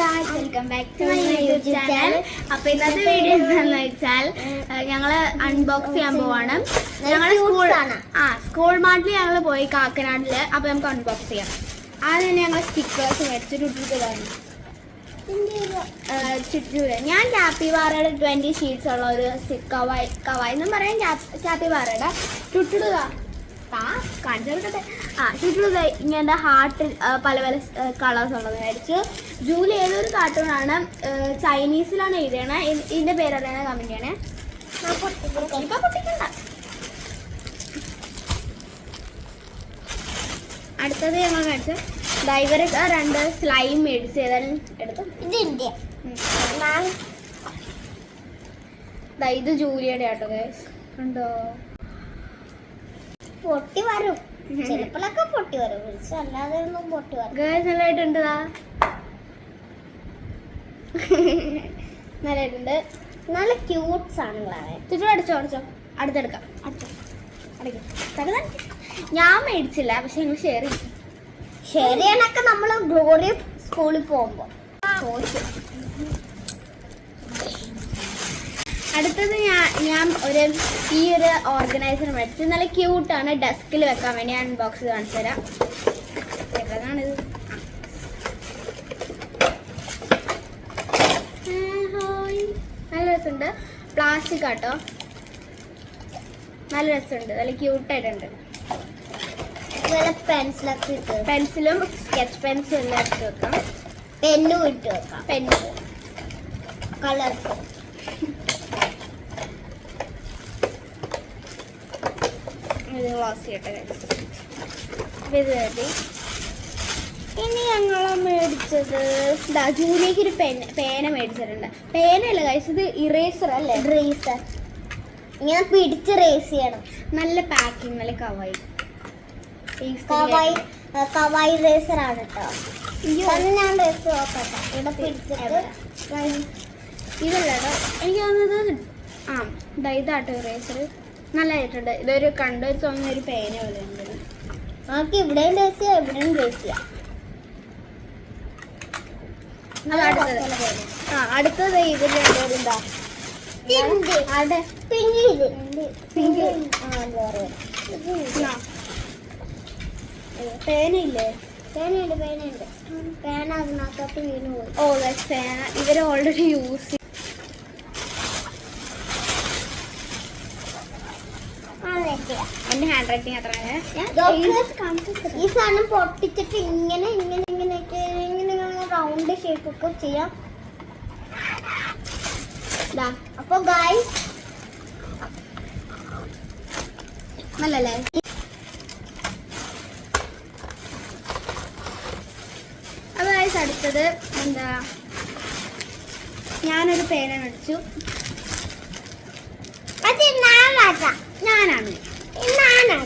Guys, welcome back to my YouTube channel. അപ്പോൾ ഇന്നത്തെ video എന്താണെന്ന് വെച്ചാൽ ഞങ്ങൾ അൺബോക്സ് ചെയ്യാൻ പോവാണ്. ഞങ്ങൾ സ്കൂൾ മാർട്ടിൽ ഞങ്ങൾ പോയി കാക്കനാടിൽ. അപ്പോൾ നമുക്ക് അൺബോക്സ് ചെയ്യാം. ആദ്യം തന്നെ ഞങ്ങൾ സ്റ്റിക്കേഴ്സ് മേടിച്ചിട്ട് ചുറ്റൂര്. ഞാൻ ക്യാപ്പിവാറയുടെ 20 ഷീറ്റ്സ് ഉള്ള ഒരു കവായി എന്നും പറയാം. ക്യാപ്പിവാറയുടെ ചുട്ടിടുക കാണിച്ചെടുക്കട്ടെ. ചുറ്റിടുക ഇങ്ങനെ ഹാർട്ടിൽ പല പല കളേഴ്സ് ഉള്ളത് മേടിച്ചു. ജൂലി ഏതൊരു കാർട്ടൂണാണ്, ചൈനീസിലാണ് എഴുതിയത്. ഇതിൻ്റെ പേരറിയാൻ കമൻറ്റ് ചെയ്യണേ. ഇപ്പം പൊട്ടിക്കണ്ട. അടുത്തത് ഞങ്ങൾ മേടിച്ചു ഇവരൊക്കെ 2 സ്ലൈം മേടിച്ച് ഏതായാലും എടുത്തു. ഇത് ജൂലിയുടെ ആട്ടോ ഗൈസ്, കണ്ടോ? പൊട്ടി വരും, ചിലപ്പോഴൊക്കെ പൊട്ടി വരും, അല്ലാതെ ഒന്നും പൊട്ടി വരും. ഗൈസ് നല്ലതായിട്ടുണ്ട്, നല്ലതായിട്ടുണ്ട്. നല്ല ക്യൂട്ട്സ് ആണ്. ചുറ്റും അടിച്ചോ അടുത്തെടുക്കാം. അടിക്കും. ഞാൻ മേടിച്ചില്ല, പക്ഷെ ഞങ്ങൾ ഷെയർ ചെയ്യും. ഷെയർ ചെയ്യാനൊക്കെ നമ്മൾ ഗ്ലോറി സ്കൂളിൽ പോകുമ്പോൾ. അടുത്തത് ഞാൻ ഈ ഒരു ഓർഗനൈസർ മേടിച്ചു. നല്ല ക്യൂട്ടാണ്, ഡെസ്കിൽ വെക്കാൻ വേണ്ടി. ഞാൻ അൺബോക്സ് കാണിച്ചു തരാം. ഏതാണിത്? നല്ല രസമുണ്ട്. പ്ലാസ്റ്റിക് ആട്ടോ, നല്ല രസമുണ്ട്, നല്ല ക്യൂട്ടായിട്ടുണ്ട്. പെൻസിലും സ്കെച്ച് പെൻസിലും എല്ലാം ഇട്ട് വെക്കാം. പെന്നും ഇട്ട് വെക്കാം. Pen colourful. ഇത് ക്ലോസ് ചെയ്യട്ടെ. ഇത് മതി. ഇനി ഞങ്ങൾ മേടിച്ചത് ജൂലിക്ക് ഒരു പേന മേടിച്ചിട്ടുണ്ട്. പേനയല്ല ഗൈസ്, ഇത് ഇറേസർ അല്ലേ? ഇറേസർ ഇങ്ങനെ പിടിച്ച് റേസ് ചെയ്യണം. നല്ല പാക്കിങ്, നല്ല കവായി റേസർ ആണ് കേട്ടോ. ഞാൻ റേസ് നോക്കട്ടെ. ഇവിടെ പിടിച്ചിട്ട് ഇതല്ല കേട്ടോ, എനിക്ക് തോന്നുന്നത് ഇതാട്ടോ ഇറേസർ. നല്ലതായിട്ടുണ്ട്. ഇതൊരു കണ്ടൊരു തോന്നുന്ന ഒരു പേന പോലെ ഉണ്ട്. നമുക്ക് ഇവിടെയും റേസ് ചെയ്യാം, ഇവിടെയും റേസ് ചെയ്യാം. അടുത്തത് ഇതിൽ എന്താ പേനയില്ലേ? പേനയുണ്ട്. പേന അതിനകത്തോട്ട് വീണ് പോയി. ഓ പേന ഇവർ ഓൾറെഡി യൂസ്. എന്റെ ഹാൻഡ് റൈറ്റിംഗ് അത്ര. ഈ സാധനം പൊട്ടിച്ചിട്ട് ഇങ്ങനെ റൗണ്ട് ഷേപ്പ് ഒക്കെ ചെയ്യാം. അപ്പൊ ഗായ്സ് നല്ലല്ലേ? അപ്പൊ ഗായ്സ് അടുത്തത് എന്താ, ഞാനൊരു പേന മേടിച്ചു. ഞാനാണ് ഇത് ഞാനാണ്.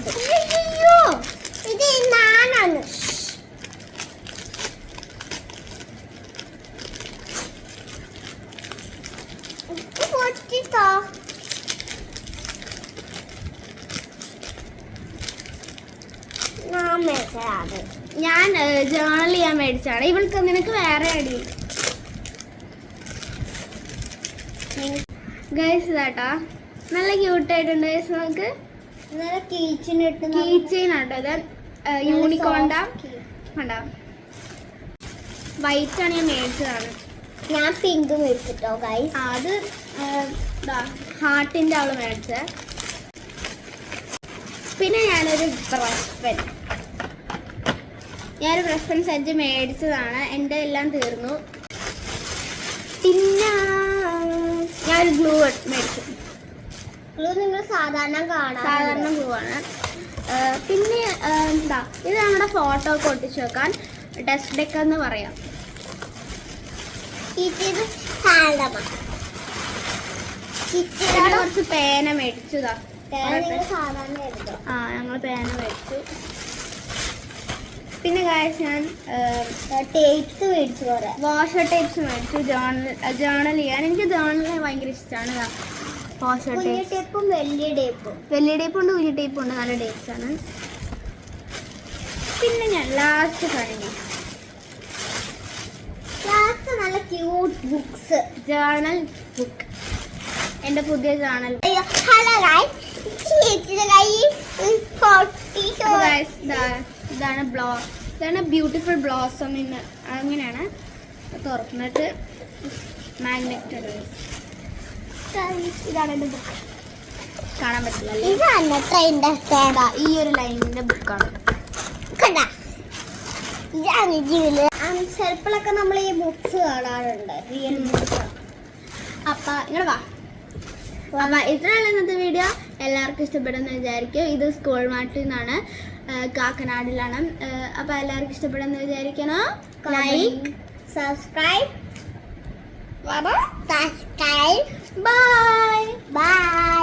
ഞാൻ ജേണൽ ചെയ്യാൻ മേടിച്ചാണ്. ഇവൾക്ക് നിനക്ക് വേറെ അടി ഗൈസ്. ഇതാട്ടാ നല്ല ക്യൂട്ടായിട്ടുണ്ട് ഗൈസ്. നമുക്ക് കീച്ചെയിൻ ആട്ടോ. ഇത് യൂണിക്കോണ്ട കണ്ടോ, വൈറ്റ് ആണ് ഞാൻ മേടിച്ചതാണ്. ഞാൻ പിങ്ക് മേടിച്ചിട്ടോ ഗൈസ്. അത് ഹാർട്ടിൻ്റെ അവള് മേടിച്ചത്. പിന്നെ ഞാനൊരു ബ്രഷ് പെൻ സെറ്റ് മേടിച്ചതാണ്. എൻ്റെ എല്ലാം തീർന്നു. പിന്നെ ഞാനൊരു ഗ്ലൂ മേടിച്ചു. ഗ്ലൂ നിങ്ങൾ സാധാരണ ഗ്ലൂ ആണ്. പിന്നെ ഇത് നമ്മുടെ ഫോട്ടോ ഒക്കെ ഒട്ടിച്ചു വെക്കാൻ ഡെസ്ക് ഡെക്ക് എന്ന് പറയാം. കുറച്ച് പേന മേടിച്ചതാ. ഞങ്ങൾ പേന മേടിച്ചു. പിന്നെ കാര്യം ഞാൻ ടേപ്സ് മേടിച്ചു, വാഷർ ടേപ്സ് മേടിച്ചു. ജേണൽ ചെയ്യാൻ എനിക്ക് ജേണൽ ഭയങ്കര ഇഷ്ടമാണ്. വാഷർ ടേപ്പും വലിയ ടേപ്പ് ഉണ്ട്, കുഞ്ഞു ടേപ്പ് ഉണ്ട്. നല്ല ടേപ്സ് ആണ്. പിന്നെ ഞാൻ ലാസ്റ്റ് നല്ല നോട്ട് ബുക്സ്. Journal book. എൻ്റെ പുതിയ ജേർണൽ. ഹലോ ഗൈസ്, ഇതാണ് ബ്യൂട്ടിഫുൾ ബ്ലോസം ഇന്ന്. അങ്ങനെയാണ് തുറന്നിട്ട് മാഗ്നറ്റ്. ഇതാണ് എൻ്റെ ബുക്ക്. കാണാൻ പറ്റില്ല. ഇതാണ് ട്രെയിനിന്റെ ഈ ഒരു ലൈനിന്റെ ബുക്കാണ്. ഇതാണ് ജീവിതം. ചിലപ്പോഴൊക്കെ നമ്മൾ ഈ ബുക്സ് കാണാറുണ്ട്, റിയൽ ബുക്സ്. അപ്പം ഇങ്ങനെ വാ. അപ്പം ഇത്രയുള്ള ഇന്നത്തെ വീഡിയോ. എല്ലാവർക്കും ഇഷ്ടപ്പെടുമെന്ന് വിചാരിക്കും. ഇത് സ്കൂൾ മാർട്ടിൽ നിന്നാണ്, കാക്കനാടിലാണ്. അപ്പം എല്ലാവർക്കും ഇഷ്ടപ്പെടുമെന്ന് വിചാരിക്കണം. Like, subscribe, bye. ബൈ.